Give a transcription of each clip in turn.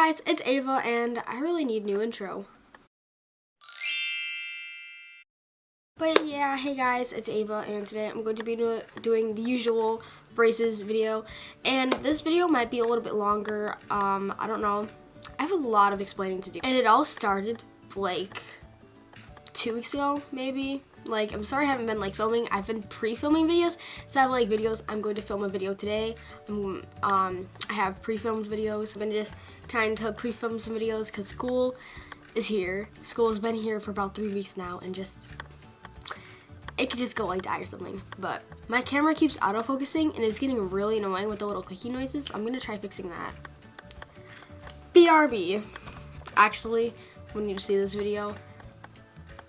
guys, it's Ava, and I really need a new intro. But yeah, hey guys, it's Ava, and today I'm going to be doing the usual braces video. And this video might be a little bit longer, I don't know. I have a lot of explaining to do. And it all started like 2 weeks ago, maybe. Like, I'm sorry I haven't been like filming. I've been pre-filming videos. So I have like videos. I'm going to film a video today. I have pre-filmed videos. I've been just trying to pre-film some videos because school is here. School has been here for about 3 weeks now, and just it could just go like that or something. But my camera keeps autofocusing and it's getting really annoying with the little clicky noises. I'm gonna try fixing that. BRB. Actually, when you see this video,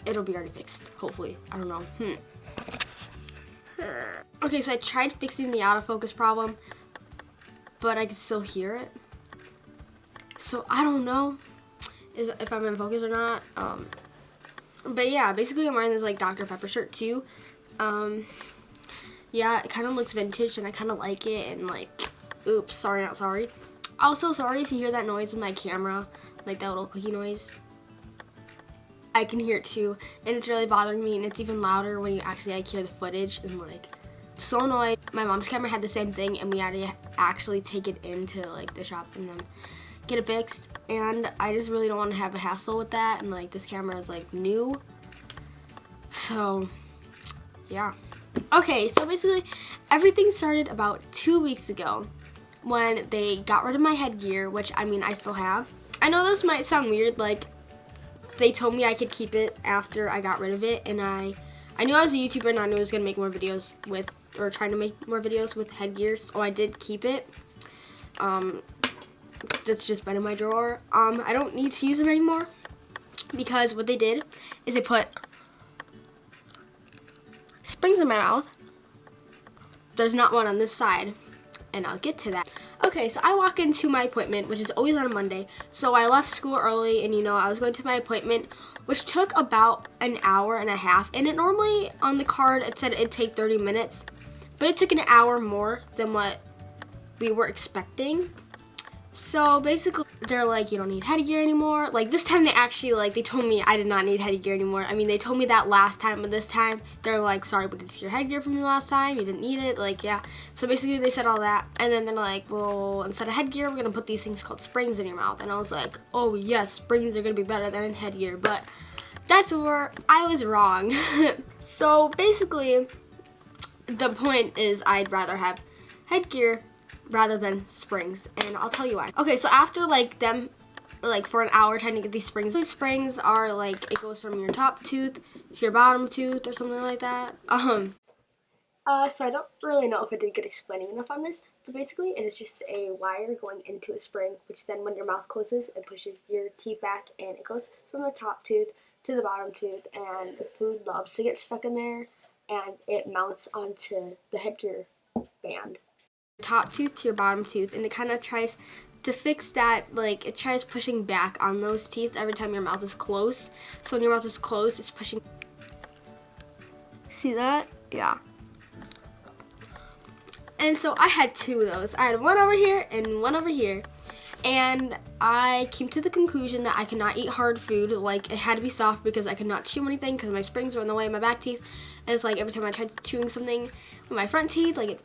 it'll be already fixed, hopefully. I don't know. Okay, so I tried fixing the autofocus problem, but I can still hear it. So I don't know if I'm in focus or not. But yeah, basically I'm wearing this like Dr. Pepper shirt too. Yeah, it kind of looks vintage and I kind of like it, and like, oops, sorry, not sorry. Also, sorry if you hear that noise with my camera, like that little clicky noise. I can hear it too, and it's really bothering me, and it's even louder when you actually like hear the footage, and like, so annoyed. My mom's camera had the same thing, and we had to actually take it into like the shop and then get it fixed, and I just really don't want to have a hassle with that, and like this camera is like new, so yeah. Okay, so basically everything started about 2 weeks ago when they got rid of my headgear, which I mean I still have. I know this might sound weird, like they told me I could keep it after I got rid of it, and I knew I was a YouTuber and I knew I was gonna make more videos with, or trying to make more videos with headgear, so I did keep it. That's just been in my drawer. I don't need to use them anymore because what they did is they put springs in my mouth. There's not one on this side, and I'll get to that. Okay, so I walk into my appointment, which is always on a Monday. So I left school early, and you know, I was going to my appointment, which took about an hour and a half. And it normally, on the card, it said it'd take 30 minutes, but it took an hour more than what we were expecting. So basically, they're like, you don't need headgear anymore. Like this time they actually, like, they told me I did not need headgear anymore. I mean, they told me that last time, but this time they're like, sorry, we didn't take your headgear from you last time. You didn't need it. Like, yeah. So basically they said all that. And then they're like, well, instead of headgear, we're going to put these things called springs in your mouth. And I was like, oh yes, springs are going to be better than headgear. But that's where I was wrong. So basically, the point is I'd rather have headgear rather than springs, and I'll tell you why. Okay, so after like them like for an hour trying to get these springs are like, it goes from your top tooth to your bottom tooth or something like that. So I don't really know if I did good explaining enough on this, but basically it is just a wire going into a spring, which then when your mouth closes, it pushes your teeth back, and it goes from the top tooth to the bottom tooth, and the food loves to get stuck in there, and it mounts onto the headgear band. Top tooth to your bottom tooth, and it kind of tries to fix that, like it tries pushing back on those teeth every time your mouth is closed. So when your mouth is closed, it's pushing. See that? Yeah. And so I had two of those. I had one over here and one over here, and I came to the conclusion that I could not eat hard food. Like, it had to be soft because I could not chew anything because my springs were in the way of my back teeth, and it's like every time I tried chewing something with my front teeth, like it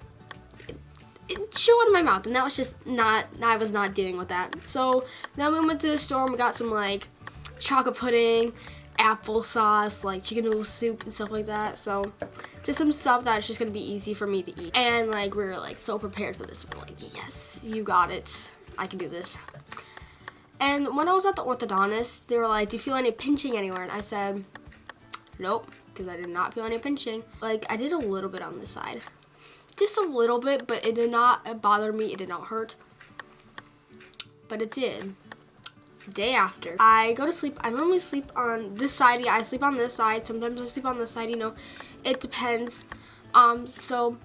chew out of my mouth, and that was just not, I was not dealing with that. So then we went to the store and we got some like chocolate pudding, applesauce, like chicken noodle soup and stuff like that. So just some stuff that's just gonna be easy for me to eat. And like, we were like so prepared for this. We're like, yes, you got it, I can do this. And when I was at the orthodontist, they were like, do you feel any pinching anywhere? And I said, nope, because I did not feel any pinching. Like, I did a little bit on this side. Just a little bit, but it did not bother me. It did not hurt, but it did. The day after, I go to sleep. I normally sleep on this side. Yeah, I sleep on this side. Sometimes I sleep on this side. You know, it depends. So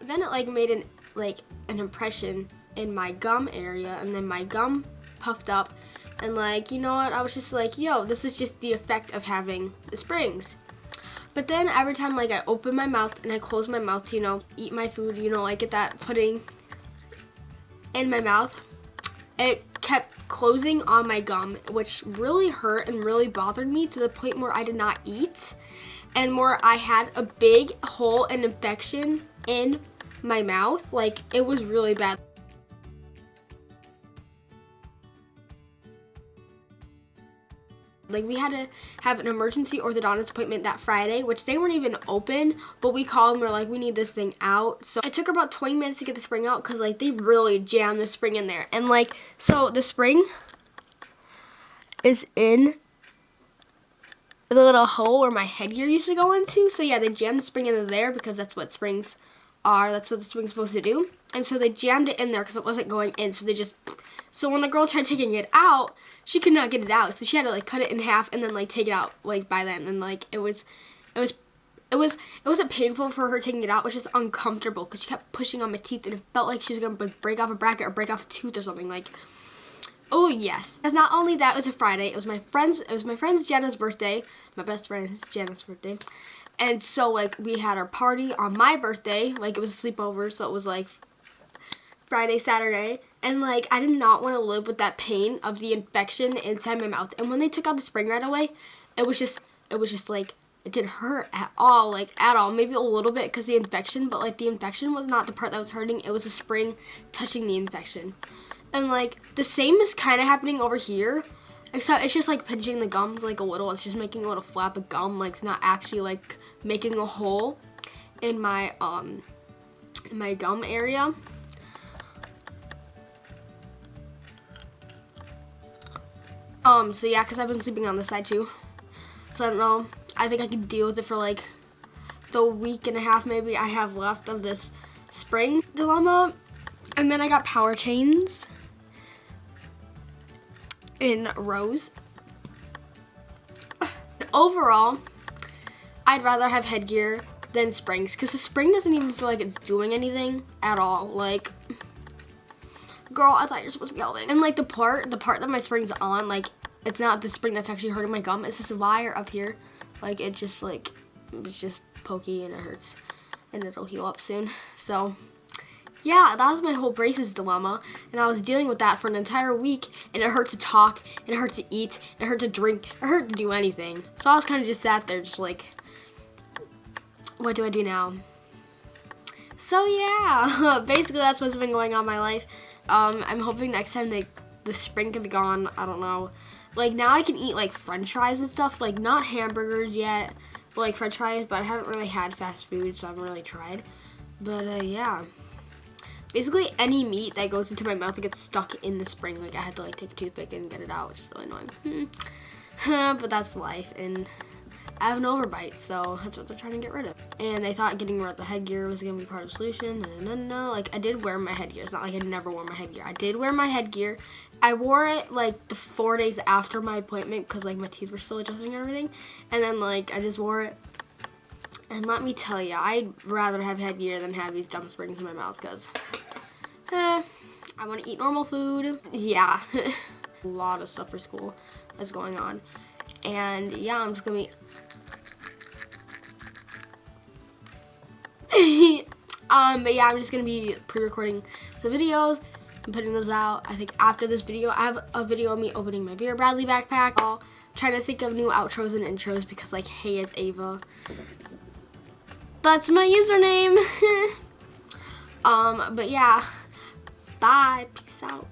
then it like made an impression in my gum area, and then my gum puffed up, and like, you know what? I was just like, yo, this is just the effect of having the springs. But then every time like I open my mouth and I close my mouth to, you know, eat my food, you know, I get that pudding in my mouth, it kept closing on my gum, which really hurt and really bothered me to the point where I did not eat, and where I had a big hole and infection in my mouth. Like, it was really bad. Like, we had to have an emergency orthodontist appointment that Friday, which they weren't even open, but we called and we're like, we need this thing out. So it took about 20 minutes to get the spring out because, like, they really jammed the spring in there. And, like, so the spring is in the little hole where my headgear used to go into. So, yeah, they jammed the spring into there because that's what springs are. That's what the spring's supposed to do. And so they jammed it in there because it wasn't going in. So when the girl tried taking it out, she could not get it out. So she had to, like, cut it in half and then, like, take it out, like, by then. And, like, it wasn't painful for her taking it out. It was just uncomfortable because she kept pushing on my teeth and it felt like she was going to break off a bracket or break off a tooth or something. Like, oh, yes. Because not only that, it was a Friday. It was my friend's Jenna's birthday. My best friend's Jenna's birthday. And so, like, we had our party on my birthday. Like, it was a sleepover, so it was, like, Friday, Saturday. And, like, I did not want to live with that pain of the infection inside my mouth. And when they took out the spring right away, it was just, like, it didn't hurt at all. Like, at all. Maybe a little bit because the infection. But, like, the infection was not the part that was hurting. It was the spring touching the infection. And, like, the same is kind of happening over here. Except it's just, like, pinching the gums, like, a little. It's just making a little flap of gum. Like, it's not actually, like, making a hole in my gum area. So yeah, because I've been sleeping on this side too. So I don't know. I think I can deal with it for, like, the week and a half maybe I have left of this spring dilemma. And then I got power chains in rows. Overall, I'd rather have headgear than springs because the spring doesn't even feel like it's doing anything at all. Like, girl, I thought you were supposed to be helping. And, like, the part that my spring's on, like, it's not the spring that's actually hurting my gum. It's this wire up here. Like, it's just pokey and it hurts. And it'll heal up soon. So, yeah, that was my whole braces dilemma. And I was dealing with that for an entire week. And it hurt to talk. And it hurt to eat. And it hurt to drink. It hurt to do anything. So I was kind of just sat there just like, what do I do now? So, yeah. Basically, that's what's been going on in my life. I'm hoping next time the spring can be gone. I don't know. Like, now I can eat, like, french fries and stuff. Like, not hamburgers yet, but, like, french fries. But I haven't really had fast food, so I haven't really tried. But, yeah. Basically, any meat that goes into my mouth that gets stuck in the spring. Like, I had to, like, take a toothpick and get it out, which is really annoying. But that's life, and I have an overbite, so that's what they're trying to get rid of. And they thought getting rid of the headgear was going to be part of the solution. No. Like, I did wear my headgear. It's not like I never wore my headgear. I did wear my headgear. I wore it, like, the 4 days after my appointment because, like, my teeth were still adjusting and everything. And then, like, I just wore it. And let me tell you, I'd rather have headgear than have these dumb springs in my mouth because I want to eat normal food. Yeah. A lot of stuff for school that's going on. And, yeah, I'm just going to be... but yeah, I'm just gonna be pre-recording some videos and putting those out. I think after this video, I have a video of me opening my Vera Bradley backpack. I'll try to think of new outros and intros because, like, hey, it's Ava. That's my username. But yeah, bye, peace out.